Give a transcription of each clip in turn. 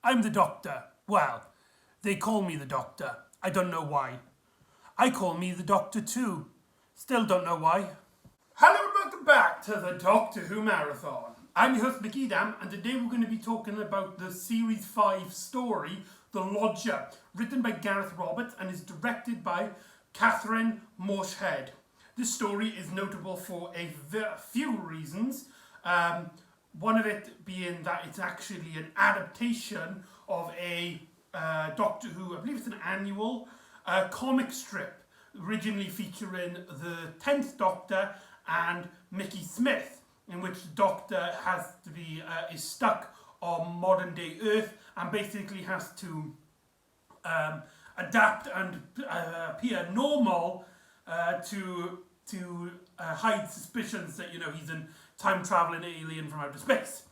I'm the Doctor. Well, they call me the Doctor. I don't know why. I call me the Doctor too. Still don't know why. Hello and welcome back to the Doctor Who Marathon. I'm your host McEdam, and today we're going to be talking about the Series 5 story, The Lodger, written by Gareth Roberts and is directed by Catherine Morshead. This story is notable for a few reasons. One of it being that it's actually an adaptation of a Doctor Who, I believe it's an annual comic strip, originally featuring the 10th Doctor and Mickey Smith, in which the Doctor is stuck on modern day Earth and basically has to adapt and appear normal to hide suspicions that he's a time traveling alien from outer space.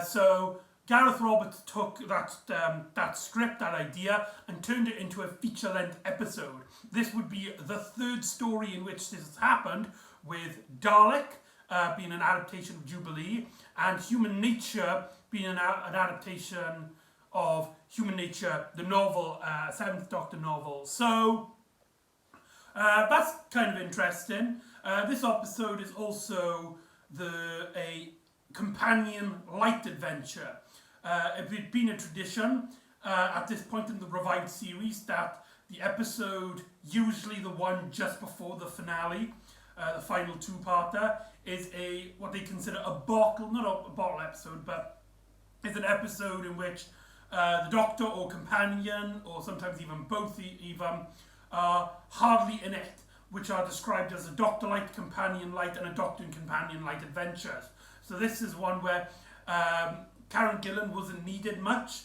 So Gareth Roberts took that script, that idea, and turned it into a feature-length episode. This would be the third story in which this has happened, with Dalek being an adaptation of Jubilee, and Human Nature being an adaptation of Human Nature, the novel, 7th Doctor novel. So that's kind of interesting. This episode is also a companion light adventure. It had been a tradition at this point in the revived series that the episode, usually the one just before the finale, the final two-parter, is what they consider not a bottle episode, but is an episode in which the Doctor or companion, or sometimes even both even, are hardly in it, which are described as a Doctor Light, Companion Light, and a Doctor and Companion Light adventures. So this is one where Karen Gillan wasn't needed much,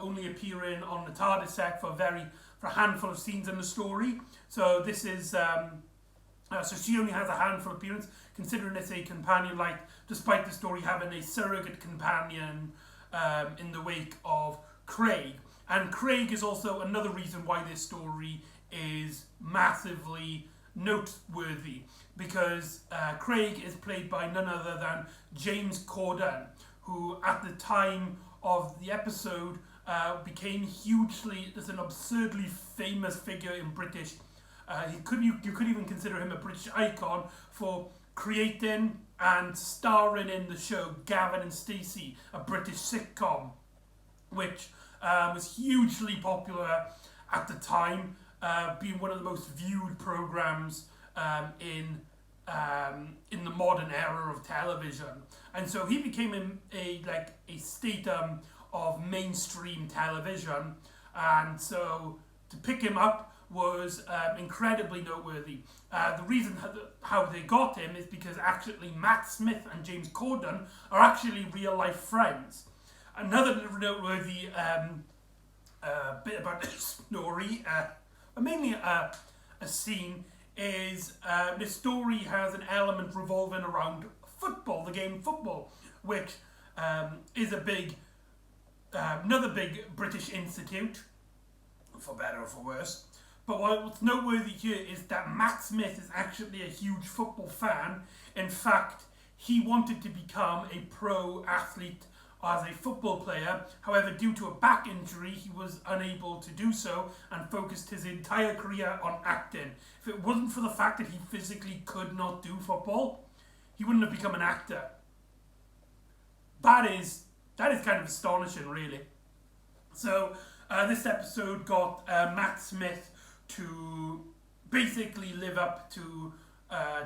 only appearing on the TARDIS set for a handful of scenes in the story. So this is so she only has a handful of appearances, considering it's a companion light, despite the story having a surrogate companion in the wake of Craig. And Craig is also another reason why this story is massively noteworthy, because Craig is played by none other than James Corden, who at the time of the episode became just an absurdly famous figure in British. You could even consider him a British icon for creating and starring in the show Gavin and Stacey, a British sitcom, which was hugely popular at the time, being one of the most viewed programs in the modern era of television. And so he became a statum of mainstream television, and so to pick him up was incredibly noteworthy. The reason how they got him is because actually Matt Smith and James Corden are actually real life friends. Another noteworthy bit about this story, mainly a scene, is this story has an element revolving around football, the game football, which is another big British institute, for better or for worse. But what's noteworthy here is that Matt Smith is actually a huge football fan. In fact, he wanted to become a pro athlete as a football player. However, due to a back injury, he was unable to do so and focused his entire career on acting. If it wasn't for the fact that he physically could not do football, he wouldn't have become an actor. That is kind of astonishing, really. So this episode got Matt Smith to basically live up to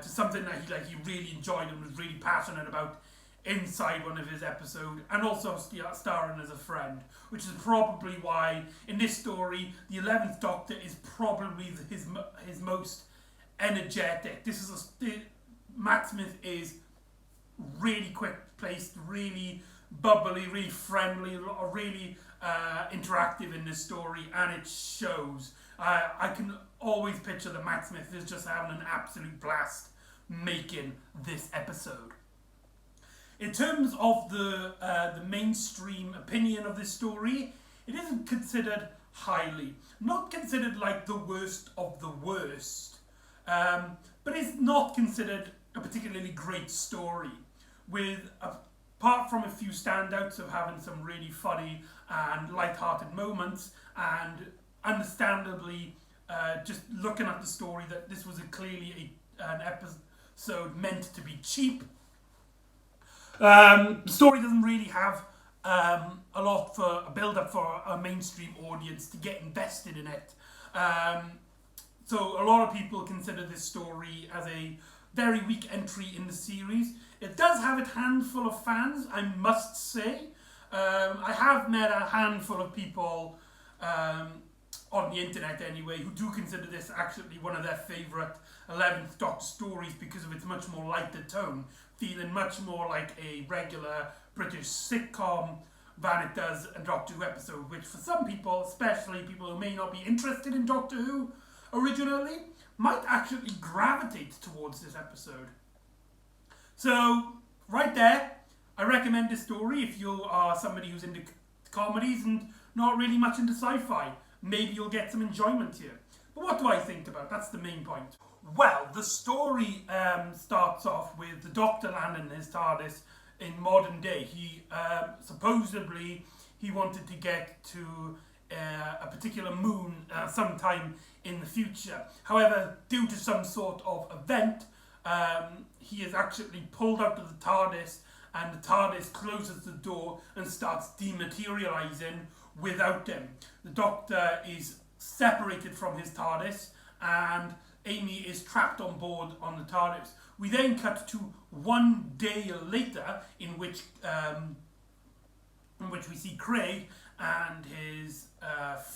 something that he really enjoyed and was really passionate about inside one of his episodes, and also starring as a friend, which is probably why in this story the 11th Doctor is probably his most energetic. Matt Smith is really quick-paced, really bubbly, really friendly, really interactive in this story, and it shows. I can always picture that Matt Smith is just having an absolute blast making this episode. In terms of the mainstream opinion of this story, it isn't considered highly. Not considered like the worst of the worst, but it's not considered a particularly great story, with apart from a few standouts of having some really funny and light-hearted moments, and understandably, just looking at the story, that this was clearly an episode meant to be cheap. The story doesn't really have a lot for a build-up for a mainstream audience to get invested in it. So a lot of people consider this story as a very weak entry in the series. It does have a handful of fans, I must say. I have met a handful of people on the internet anyway who do consider this actually one of their favourite 11th Doctor stories because of its much more lighter tone, feeling much more like a regular British sitcom than it does a Doctor Who episode, which for some people, especially people who may not be interested in Doctor Who originally, might actually gravitate towards this episode. So, right there, I recommend this story if you are somebody who's into comedies and not really much into sci-fi. Maybe you'll get some enjoyment here. But what do I think about? That's the main point. Well, the story starts off with the Doctor landing his TARDIS in modern day. He supposedly he wanted to get to a particular moon sometime in the future. However, due to some sort of event, he is actually pulled out of the TARDIS, and the TARDIS closes the door and starts dematerializing without him. The Doctor is separated from his TARDIS, and Amy is trapped on board on the TARDIS. We then cut to 1 day later, in which we see Craig and his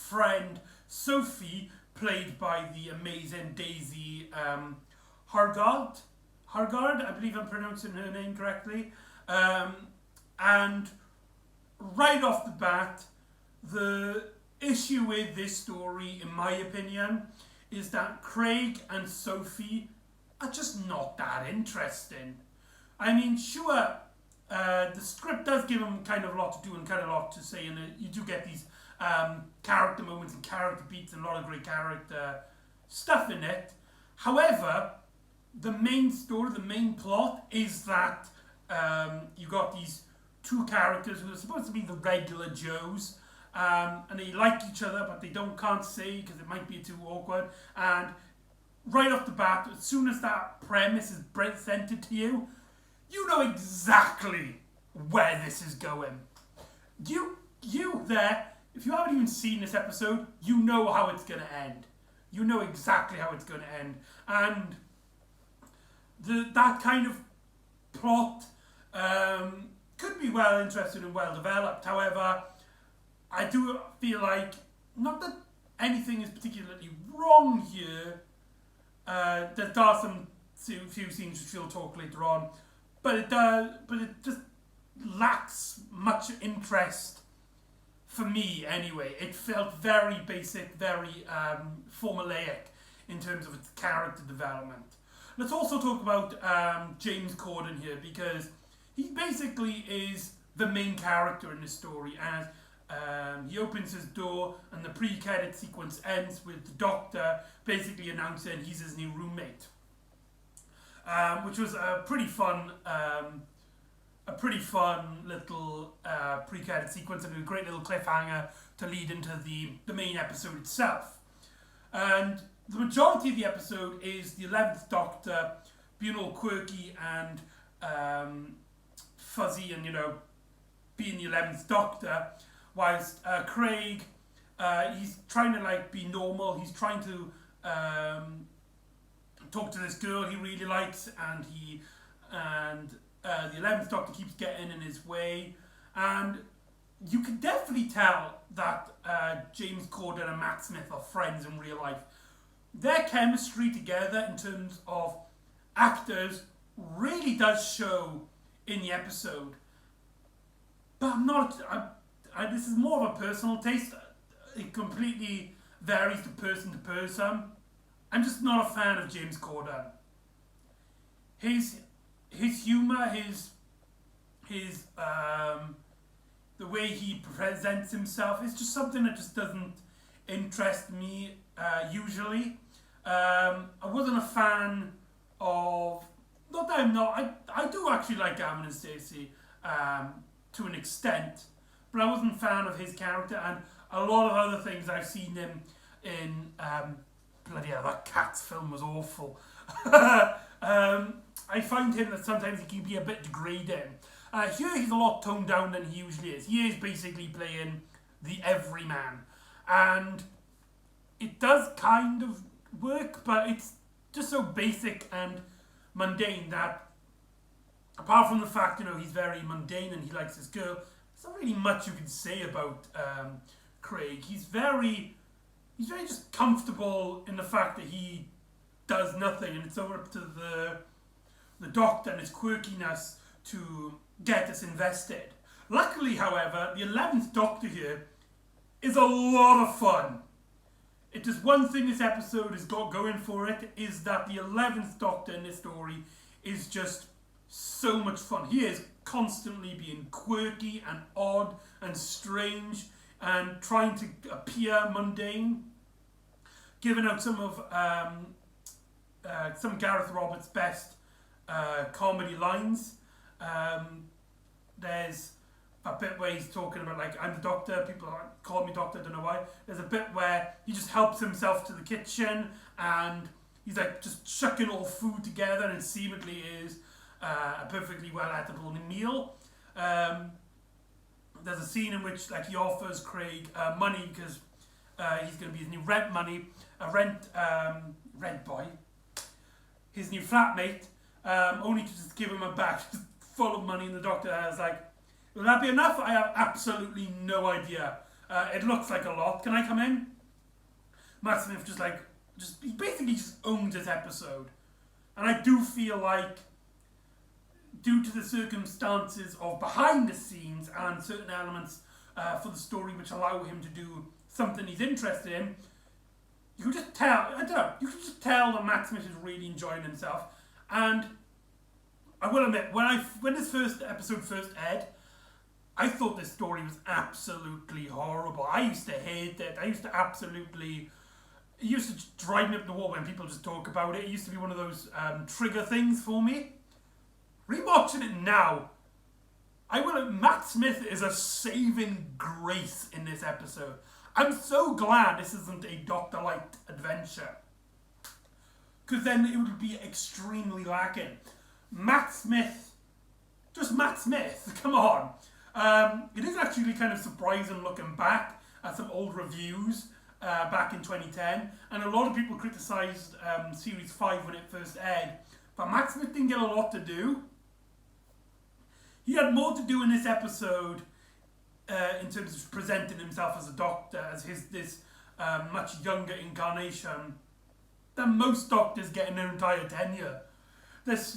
friend Sophie, played by the amazing Daisy Hargard, I believe I'm pronouncing her name correctly. And right off the bat, the issue with this story, in my opinion, is that Craig and Sophie are just not that interesting. I mean, sure, the script does give them kind of a lot to do and kind of a lot to say, and you do get these character moments and character beats and a lot of great character stuff in it. However, the main story, the main plot is that you got these two characters who are supposed to be the regular Joes, and they like each other, but they can't say because it might be too awkward. And right off the bat, as soon as that premise is presented to you, you know exactly where this is going. You there, if you haven't even seen this episode, you know how it's going to end. You know exactly how it's going to end. And that kind of plot could be well interested and well developed. However, I do feel like, not that anything is particularly wrong here, there are some few scenes which we'll talk later on, but it just lacks much interest for me anyway. It felt very basic, very formulaic in terms of its character development. Let's also talk about James Corden here, because he basically is the main character in this story, as he opens his door and the pre-credit sequence ends with the Doctor basically announcing he's his new roommate, which was a pretty fun little pre-credit sequence and a great little cliffhanger to lead into the main episode itself. And the majority of the episode is the 11th Doctor being all quirky and fuzzy and, being the 11th Doctor, whilst Craig, he's trying to be normal. He's trying to talk to this girl he really likes, and the 11th Doctor keeps getting in his way. And you can definitely tell that James Corden and Matt Smith are friends in real life. Their chemistry together in terms of actors really does show in the episode. But this is more of a personal taste. It completely varies from person to person. I'm just not a fan of James Corden. His humour, the way he presents himself is just something that just doesn't interest me usually. I wasn't a fan of, not that I'm not, I do actually like Gammon and Stacey. to an extent, but I wasn't a fan of his character, and a lot of other things I've seen him in. Bloody hell, that Cats film was awful. I find him that sometimes he can be a bit degrading. Here he's a lot toned down than he usually is. He is basically playing the everyman, and it does kind of work, but it's just so basic and mundane that, apart from the fact, he's very mundane and he likes his girl, there's not really much you can say about Craig. He's very just comfortable in the fact that he does nothing, and it's over up to the Doctor and his quirkiness to get us invested. Luckily, however, the 11th Doctor here is a lot of fun. It is one thing this episode has got going for it, is that the 11th Doctor in this story is just so much fun. He is constantly being quirky and odd and strange and trying to appear mundane, giving out some of some Gareth Roberts' best comedy lines. There's a bit where he's talking about, like, I'm the Doctor, people call me Doctor, I don't know why. There's a bit where he just helps himself to the kitchen and he's like just chucking all food together, and it seemingly is a perfectly well edible meal. There's a scene in which, like, he offers Craig money because he's going to be his new rent boy, his new flatmate, only to just give him a bag full of money, and the Doctor is like, will that be enough? I have absolutely no idea. It looks like a lot. Can I come in? Matt Smith he basically just owns this episode. And I do feel like, due to the circumstances of behind the scenes and certain elements for the story which allow him to do something he's interested in, you can just tell, that Matt Smith is really enjoying himself. And I will admit, when this first episode first aired, I thought this story was absolutely horrible. I used to hate it. It used to drive me up the wall when people just talk about it. It used to be one of those trigger things for me. Rewatching it now, Matt Smith is a saving grace in this episode. I'm so glad this isn't a Doctor-like adventure, because then it would be extremely lacking. Matt Smith, come on. It is actually kind of surprising looking back at some old reviews back in 2010, and a lot of people criticised Series 5 when it first aired, but Matt Smith didn't get a lot to do. He had more to do in this episode in terms of presenting himself as a Doctor, as this much younger incarnation, than most Doctors get in their entire tenure. There's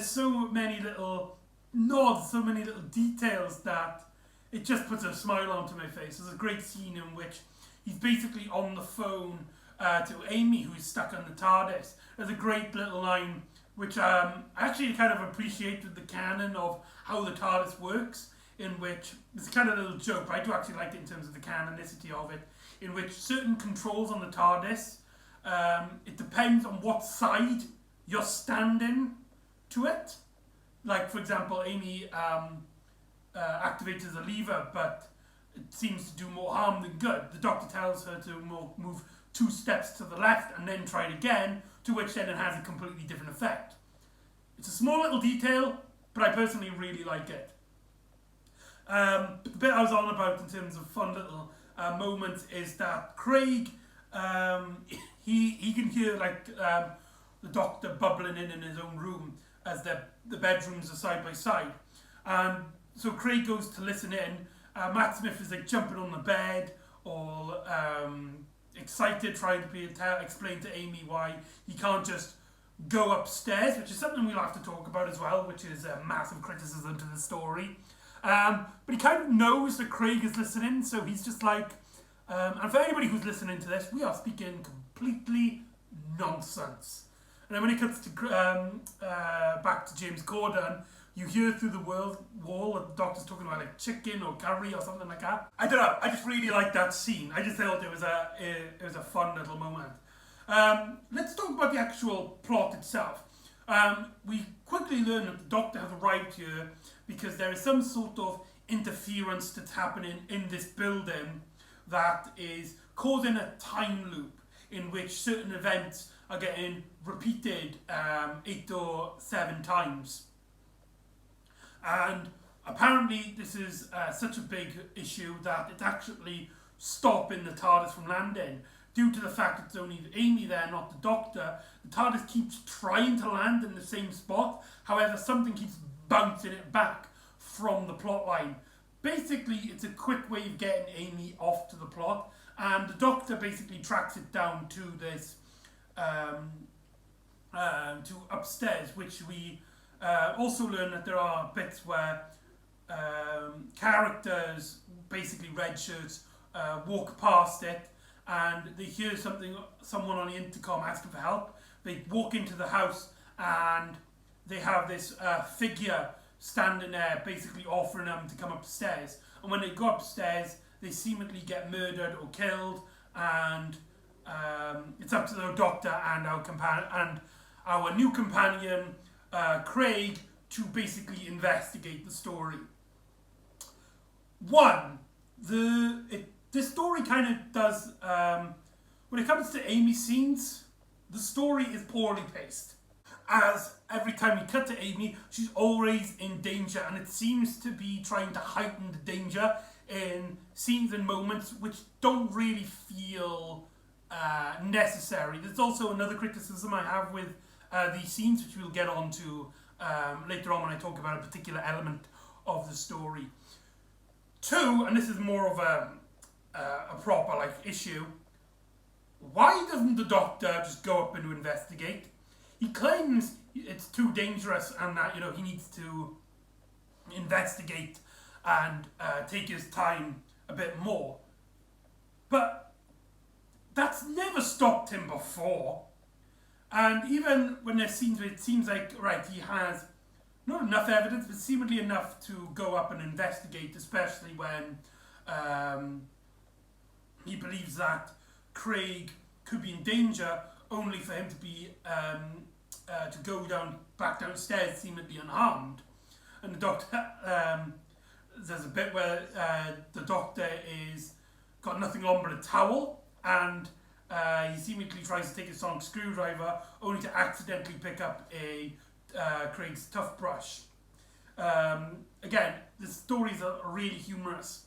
so many little nods, so many little details that it just puts a smile onto my face. There's a great scene in which he's basically on the phone to Amy, who's stuck on the TARDIS. There's a great little line which I actually kind of appreciated the canon of how the TARDIS works, in which it's kind of a little joke, but I do actually like it in terms of the canonicity of it, in which certain controls on the TARDIS, it depends on what side you're standing to it. Like, for example, Amy activates the lever, but it seems to do more harm than good. The Doctor tells her to move 2 steps to the left and then try it again, to which then it has a completely different effect. It's a small little detail, but I personally really like it. The bit I was on about in terms of fun little moments is that Craig, he can hear the Doctor bubbling in his own room as the bedrooms are side by side. So Craig goes to listen in. Matt Smith is like jumping on the bed, all excited, trying to explain to Amy why he can't just go upstairs, which is something we'll have to talk about as well, which is a massive criticism to the story. But he kind of knows that Craig is listening, so he's just like, and for anybody who's listening to this, we are speaking completely nonsense. And then when it comes to back to James Corden, you hear through the wall that the Doctor's talking about like chicken or curry or something like that. I don't know. I just really like that scene. I just thought it was a fun little moment. Let's talk about the actual plot itself. We quickly learn that the Doctor has arrived here because there is some sort of interference that's happening in this building that is causing a time loop in which certain events are getting repeated 8 or 7 times. And apparently this is such a big issue that it's actually stopping the TARDIS from landing. Due to the fact it's only Amy there, not the Doctor, the TARDIS keeps trying to land in the same spot, however something keeps bouncing it back from the plot line. Basically, it's a quick way of getting Amy off to the plot, and the Doctor basically tracks it down to this, to upstairs, which we also learn that there are bits where characters, basically red shirts, walk past it, and they hear someone on the intercom asking for help. They walk into the house, and they have this figure standing there basically offering them to come upstairs, and when they go upstairs they seemingly get murdered or killed, and it's up to the Doctor and our new companion Craig to basically investigate the story. This story kind of does, when it comes to Amy's scenes, the story is poorly paced. As every time we cut to Amy, she's always in danger, and it seems to be trying to heighten the danger in scenes and moments which don't really feel necessary. There's also another criticism I have with these scenes, which we'll get on to later on when I talk about a particular element of the story. 2, and this is more of a proper issue, why doesn't the Doctor just go up and investigate? He claims it's too dangerous and that he needs to investigate and take his time a bit more. But that's never stopped him before. And even when there's scenes where it seems like, right, he has not enough evidence, but seemingly enough to go up and investigate, especially when he believes that Craig could be in danger, only for him to be to go back downstairs seemingly unharmed. And the Doctor, there's a bit where the Doctor is got nothing on but a towel, and he seemingly tries to take a sonic screwdriver, only to accidentally pick up a Craig's tough brush. Again, the stories are really humorous.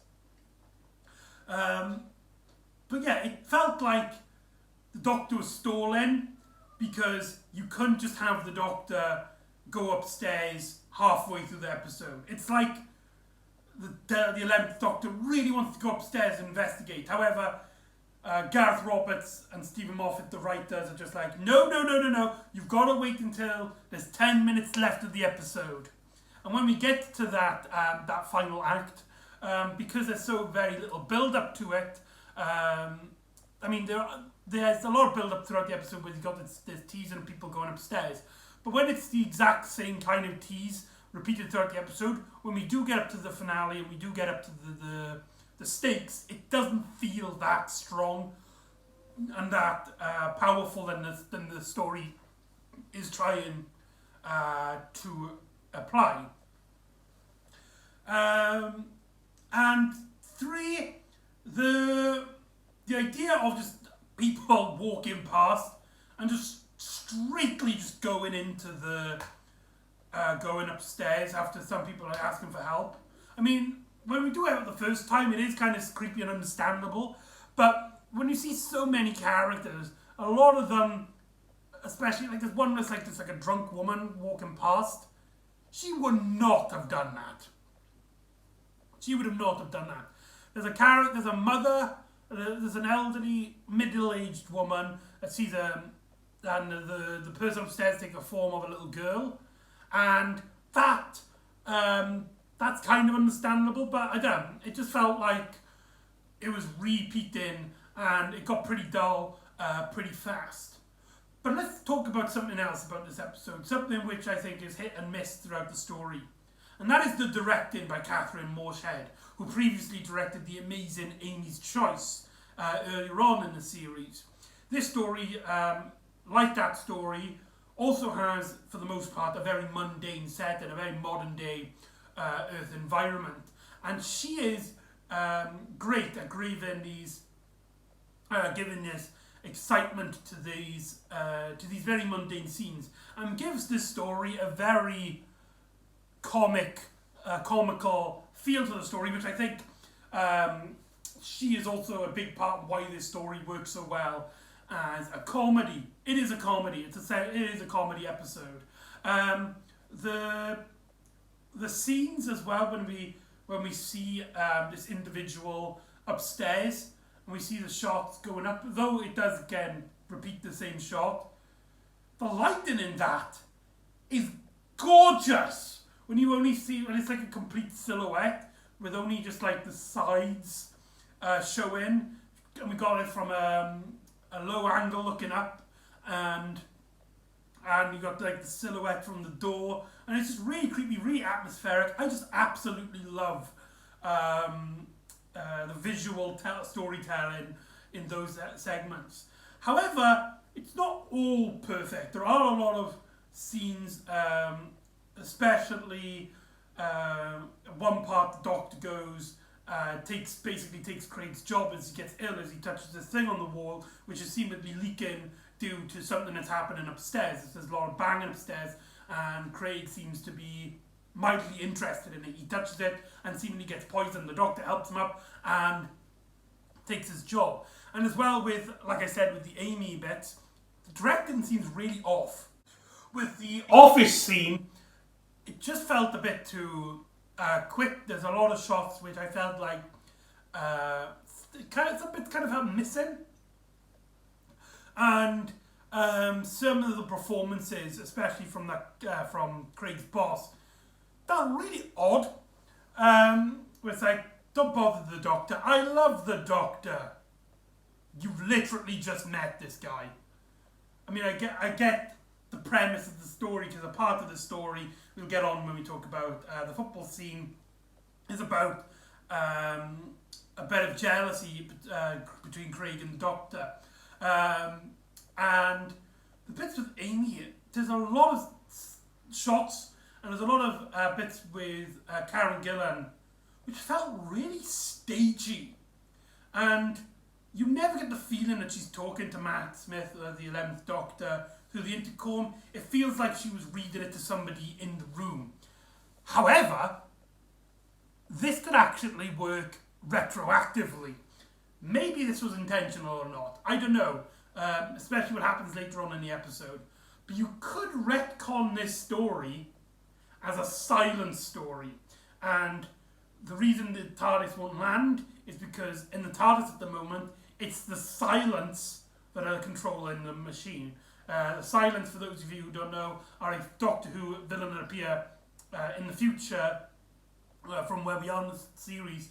But yeah, it felt like the Doctor was stalling because you couldn't just have the Doctor go upstairs halfway through the episode. It's like the 11th Doctor really wants to go upstairs and investigate. However, Gareth Roberts and Stephen Moffat, the writers, are just like, no, you've got to wait until there's 10 minutes left of the episode. And when we get to that final act, because there's so very little build-up to it, there's a lot of build-up throughout the episode where you've got this tease and people going upstairs. But when it's the exact same kind of tease repeated throughout the episode, when we do get up to the finale and we do get up to the stakes, it doesn't feel that strong and that powerful than the story is trying to apply. And 3, the idea of just people walking past and just straightly just going into going upstairs after some people are asking for help. I mean, when we do it the first time, it is kind of creepy and understandable, but when you see so many characters, a lot of them, especially there's one that's like a drunk woman walking past, she would not have done that. She would have not have done that. There's a mother, there's an elderly, middle-aged woman that sees and the person upstairs take the form of a little girl, and that's kind of understandable, but again, it just felt like it was repeating and it got pretty dull pretty fast. But let's talk about something else about this episode, something which I think is hit and miss throughout the story. And that is the directing by Catherine Morshead, who previously directed the amazing Amy's Choice earlier on in the series. This story, like that story, also has, for the most part, a very mundane setting, a very modern day Earth environment. And she is great at giving this excitement to these very mundane scenes, and gives this story a very comical feel to the story, which I think she is also a big part of why this story works so well as a comedy. It is a comedy. It is a comedy episode. The scenes as well, when we see this individual upstairs and we see the shots going up, though it does again repeat the same shot, the lighting in that is gorgeous. When it's like a complete silhouette with only just like the sides showing, and we got it from a low angle looking up, and you got like the silhouette from the door, and it's just really creepy, really atmospheric. I just absolutely love the visual storytelling in those segments. However, it's not all perfect. There are a lot of scenes, especially one part the Doctor goes, takes Craig's job as he gets ill, as he touches this thing on the wall, which is seemingly leaking due to something that's happening upstairs. There's a lot of banging upstairs, and Craig seems to be mildly interested in it. He touches it and seemingly gets poisoned. The Doctor helps him up and takes his job. And as well with, like I said, with the Amy bits, the directing seems really off. With the office scene, it just felt a bit too quick. There's a lot of shots which I felt like kind of felt missing. And some of the performances, especially from Craig's boss, felt really odd. It's like, don't bother the Doctor. I love the Doctor. You've literally just met this guy. I mean, I get the premise of the story, because a part of the story we'll get on when we talk about the football scene is about a bit of jealousy between Craig and the Doctor. And the bits with Amy, there's a lot of shots and there's a lot of bits with Karen Gillan which felt really stagey, and you never get the feeling that she's talking to Matt Smith, the 11th Doctor, through the intercom. It feels like she was reading it to somebody in the room. However, this could actually work retroactively. Maybe this was intentional or not. I don't know, especially what happens later on in the episode. But you could retcon this story as a silent story. And the reason the TARDIS won't land is because in the TARDIS at the moment, it's the silence that are controlling the machine. The silence, for those of you who don't know, are a Doctor Who villain that appear in the future from where we are in the series,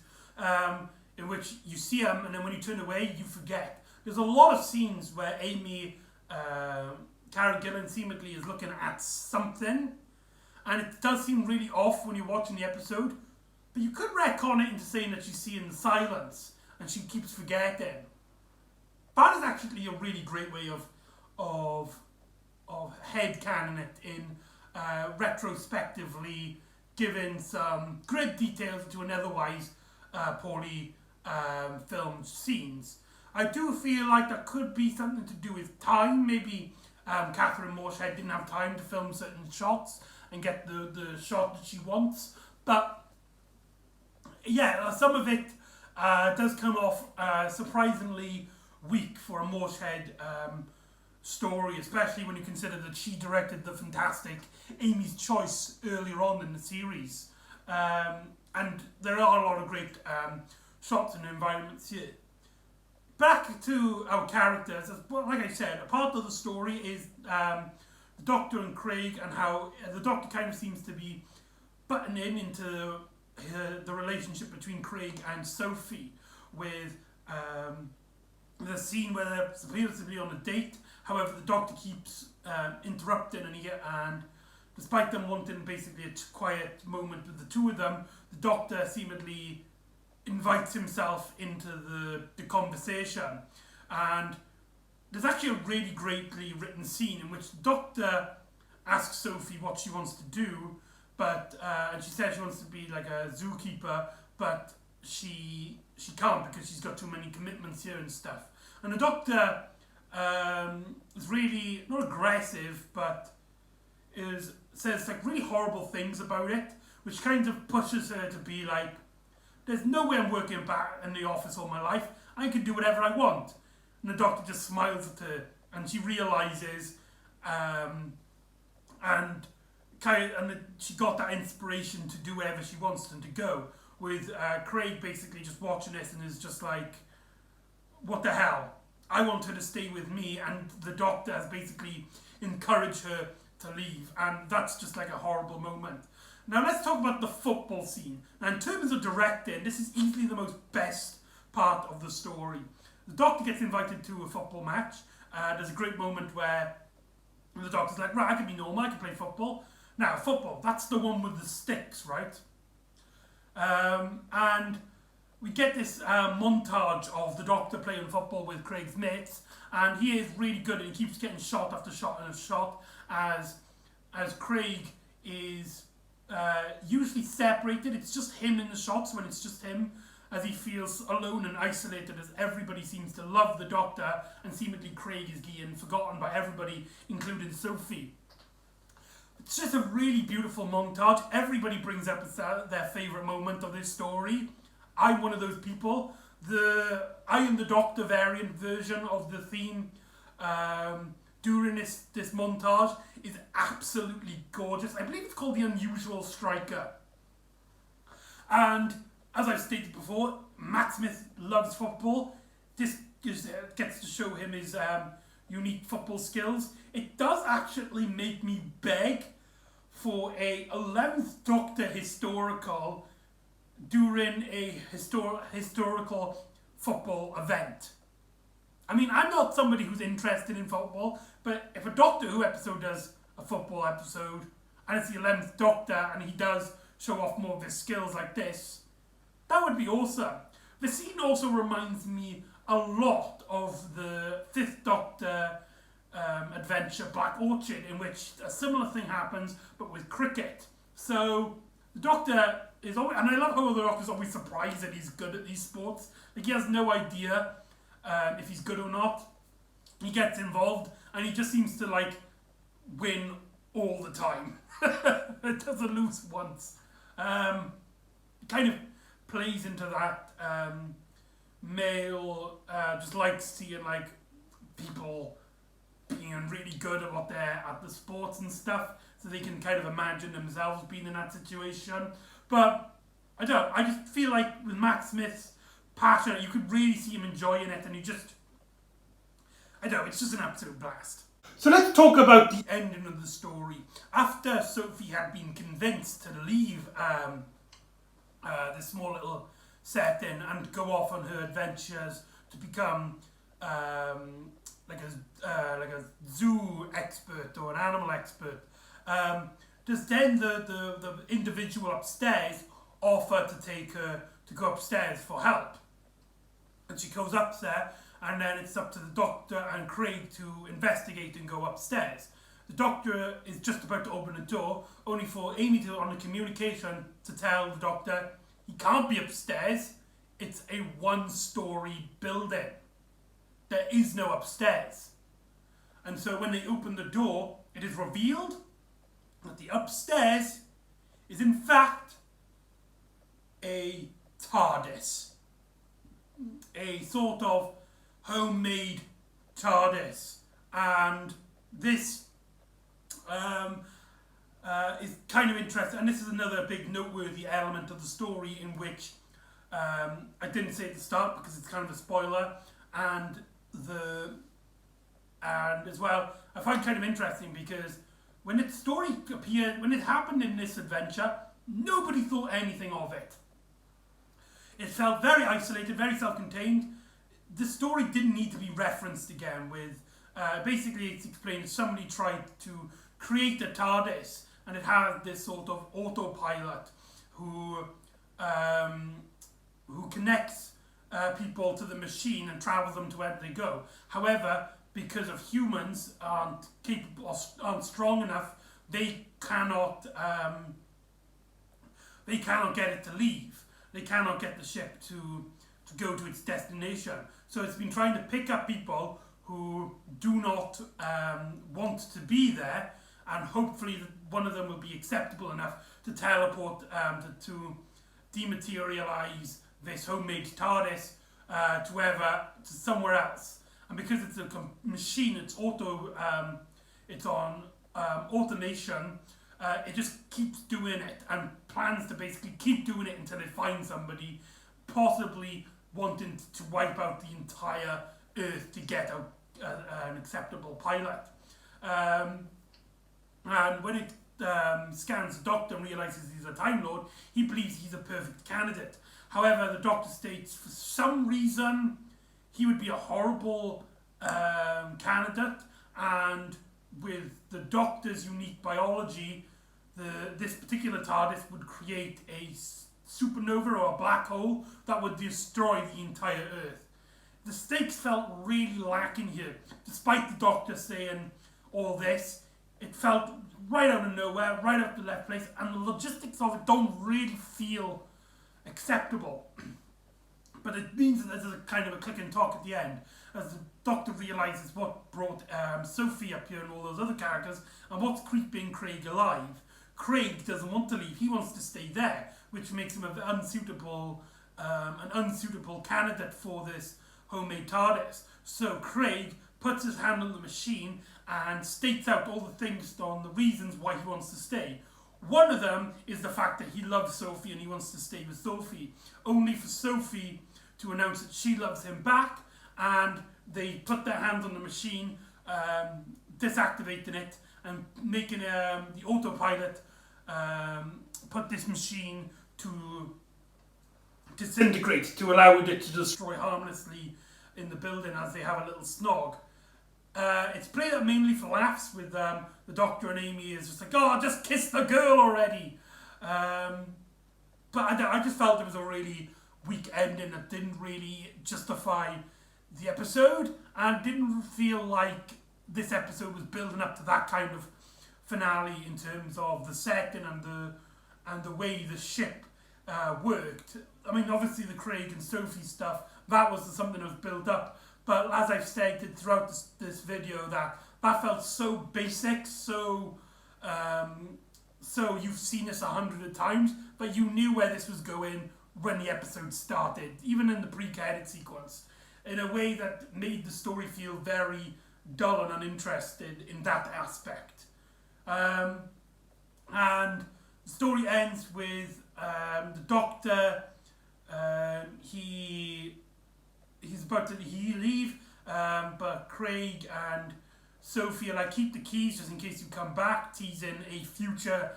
in which you see them and then when you turn away, you forget. There's a lot of scenes where Amy, Karen Gillan seemingly is looking at something, and it does seem really off when you're watching the episode, but you could retcon it into saying that she's seeing the silence and she keeps forgetting. That is actually a really great way of headcanon it in retrospectively giving some great details to an otherwise poorly filmed scenes. I do feel like there could be something to do with time. Maybe Catherine Morshead didn't have time to film certain shots and get the shot that she wants. But yeah, some of it does come off surprisingly weak for a Morshead story, especially when you consider that she directed the fantastic Amy's Choice earlier on in the series. And there are a lot of great shots and environments here. Back to our characters, like I said, a part of the story is the Doctor and Craig, and how the Doctor kind of seems to be buttoning into the relationship between Craig and Sophie, with the scene where they're supposedly on a date. However, the Doctor keeps interrupting, and despite them wanting basically a quiet moment with the two of them, the Doctor seemingly invites himself into the conversation. And there's actually a really greatly written scene in which the Doctor asks Sophie what she wants to do, but and she says she wants to be like a zookeeper, but she can't because she's got too many commitments here and stuff. And the Doctor is really not aggressive, but says like really horrible things about it, which kind of pushes her to be like, there's no way I'm working back in the office all my life. I can do whatever I want. And the Doctor just smiles at her, and she realizes, and she got that inspiration to do wherever she wants them to go. With Craig basically just watching this and is just like, what the hell? I want her to stay with me, and the Doctor has basically encouraged her to leave, and that's just like a horrible moment. Now let's talk about the football scene. Now in terms of directing, this is easily the most best part of the story. The Doctor gets invited to a football match. There's a great moment where the Doctor's like, right, I can be normal, I can play football. Now football, that's the one with the sticks, right? And we get this montage of the Doctor playing football with Craig's mates, and he is really good, and he keeps getting shot after shot and shot as Craig is usually separated. It's just him in the shots when it's just him, as he feels alone and isolated, as everybody seems to love the Doctor, and seemingly Craig is getting forgotten by everybody, including Sophie. It's just a really beautiful montage. Everybody brings up their favourite moment of this story. I'm one of those people. The I Am the Doctor variant version of the theme during this montage is absolutely gorgeous. I believe it's called The Unusual Striker. And as I've stated before, Matt Smith loves football. This gets to show him his unique football skills. It does actually make me beg for a 11th Doctor historical during a historical football event. I mean, I'm not somebody who's interested in football, but if a Doctor Who episode does a football episode, and it's the 11th Doctor, and he does show off more of his skills like this, that would be awesome. The scene also reminds me a lot of the 5th Doctor adventure, Black Orchid, in which a similar thing happens, but with cricket. So, the Doctor is always, and I love how the Doctor's always surprised that he's good at these sports. Like, he has no idea if he's good or not. He gets involved, and he just seems to, like, win all the time. It doesn't lose once. Kind of plays into that male, just like seeing, like, people being really good at what they're at the sports and stuff, so they can kind of imagine themselves being in that situation. But I just feel like with Matt Smith's passion, you could really see him enjoying it, and it's just an absolute blast. So let's talk about the ending of the story. After Sophie had been convinced to leave this small little setting and go off on her adventures to become like a zoo expert or an animal expert, does then the individual upstairs offer to take her to go upstairs for help? And she goes up there, and then it's up to the Doctor and Craig to investigate and go upstairs. The Doctor is just about to open the door, only for Amy to, on the communication, to tell the Doctor he can't be upstairs. It's a one-story building. There is no upstairs. And so when they open the door, it is revealed that the upstairs is in fact a TARDIS. A sort of homemade TARDIS. And this is kind of interesting. And this is another big noteworthy element of the story in which I didn't say at the start because it's kind of a spoiler. And as well, I find kind of interesting because when the story appeared, when it happened in this adventure, nobody thought anything of it. It felt very isolated, very self-contained. The story didn't need to be referenced again with, basically it's explained that somebody tried to create a TARDIS, and it had this sort of autopilot who connects people to the machine and travels them to where they go. However, because if humans aren't capable, aren't strong enough, they cannot get it to leave. They cannot get the ship to go to its destination. So it's been trying to pick up people who do not want to be there, and hopefully one of them will be acceptable enough to teleport to dematerialize this homemade TARDIS to somewhere else. And because it's a machine, it's on automation. It just keeps doing it and plans to basically keep doing it until they find somebody, possibly wanting to wipe out the entire Earth to get an acceptable pilot. And when it scans the Doctor and realizes he's a Time Lord, he believes he's a perfect candidate. However, the Doctor states for some reason he would be a horrible candidate, and with the Doctor's unique biology, this particular TARDIS would create a supernova or a black hole that would destroy the entire Earth. The stakes felt really lacking here. Despite the Doctor saying all this, it felt right out of nowhere, right out of the left place, and the logistics of it don't really feel acceptable. But it means that there's a kind of a click and talk at the end, as the Doctor realises what brought Sophie up here and all those other characters, and what's keeping Craig alive. Craig doesn't want to leave, he wants to stay there, which makes him an unsuitable candidate for this homemade TARDIS. So Craig puts his hand on the machine and states out all the things on the reasons why he wants to stay. One of them is the fact that he loves Sophie and he wants to stay with Sophie, only for Sophie to announce that she loves him back, and they put their hands on the machine, disactivating it and making the autopilot put this machine to disintegrate, to allow it to destroy harmlessly in the building as they have a little snog. It's played out mainly for laughs, with the Doctor and Amy is just like, oh, just kiss the girl already. But I just felt it was a really weak ending that didn't really justify the episode, and didn't feel like this episode was building up to that kind of finale in terms of the setting and the way the ship worked. I mean, obviously the Craig and Sophie stuff, that was something that was built up, but as I've stated throughout this video, that felt so basic, so you've seen this 100 times, but you knew where this was going when the episode started, even in the pre-credit sequence, in a way that made the story feel very dull and uninterested in that aspect. And the story ends with the Doctor, he's about to leave, but Craig and Sophie are like, keep the keys just in case you come back, teasing a future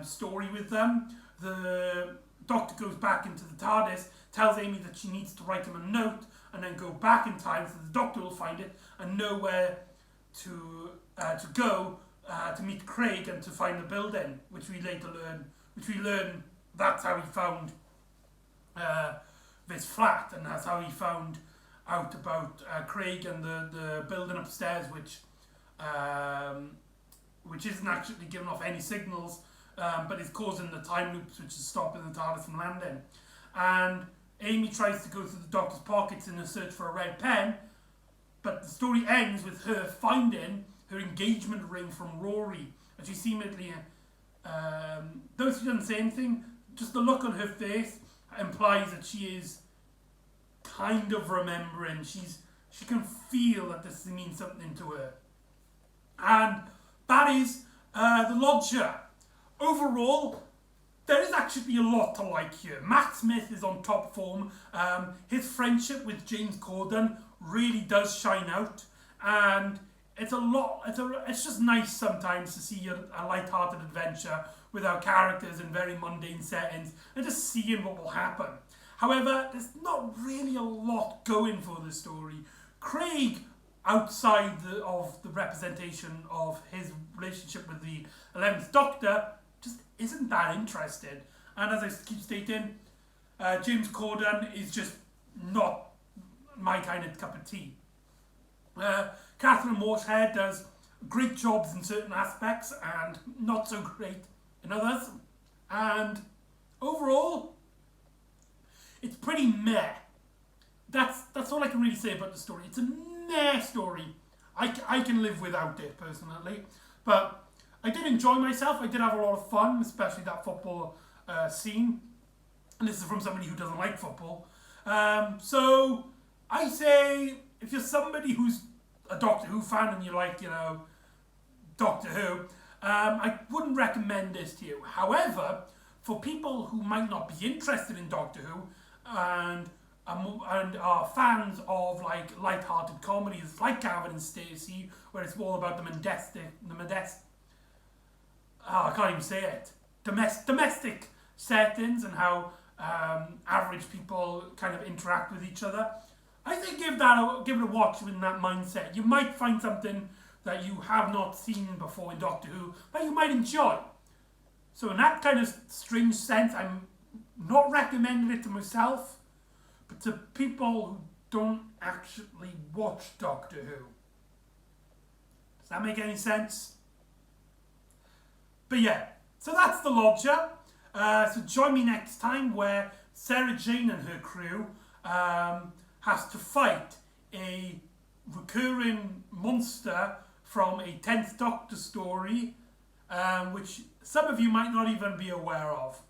story with them. The Doctor goes back into the TARDIS, tells Amy that she needs to write him a note and then go back in time so the Doctor will find it and know where to go to meet Craig and to find the building, which we learn that's how he found this flat, and that's how he found out about Craig and the building upstairs, which isn't actually giving off any signals, but is causing the time loops, which is stopping the TARDIS from landing. And Amy tries to go through the Doctor's pockets in a search for a red pen, but the story ends with her finding her engagement ring from Rory, and she seemingly, though she doesn't say anything, just the look on her face implies that she is kind of remembering. She can feel that this means something to her. And that is The Lodger. Overall, there is actually a lot to like here. Matt Smith is on top form. His friendship with James Corden really does shine out, and it's just nice sometimes to see a light-hearted adventure with our characters in very mundane settings and just seeing what will happen. However, there's not really a lot going for the story. Craig, outside of the representation of his relationship with the 11th Doctor, just isn't that interested. And as I keep stating, James Corden is just not my kind of cup of tea. Catherine Morshead does great jobs in certain aspects and not so great in others. And overall, it's pretty meh. That's all I can really say about the story. It's a meh story. I can live without it personally, but I did enjoy myself. I did have a lot of fun, especially that football scene. And this is from somebody who doesn't like football. So I say, if you're somebody who's a Doctor Who fan and you like, Doctor Who, I wouldn't recommend this to you. However, for people who might not be interested in Doctor Who and are fans of like light-hearted comedies like Gavin and Stacey, where it's all about I can't even say it. Domestic settings and how average people kind of interact with each other. I think give it a watch in that mindset. You might find something that you have not seen before in Doctor Who that you might enjoy. So in that kind of strange sense, I'm not recommending it to myself, but to people who don't actually watch Doctor Who. Does that make any sense? But yeah, so that's The Lodger. So join me next time where Sarah Jane and her crew has to fight a recurring monster from a 10th Doctor story, which some of you might not even be aware of.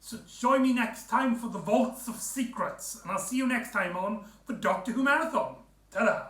So join me next time for the Vaults of Secrets, and I'll see you next time on the Doctor Who Marathon. Ta-da!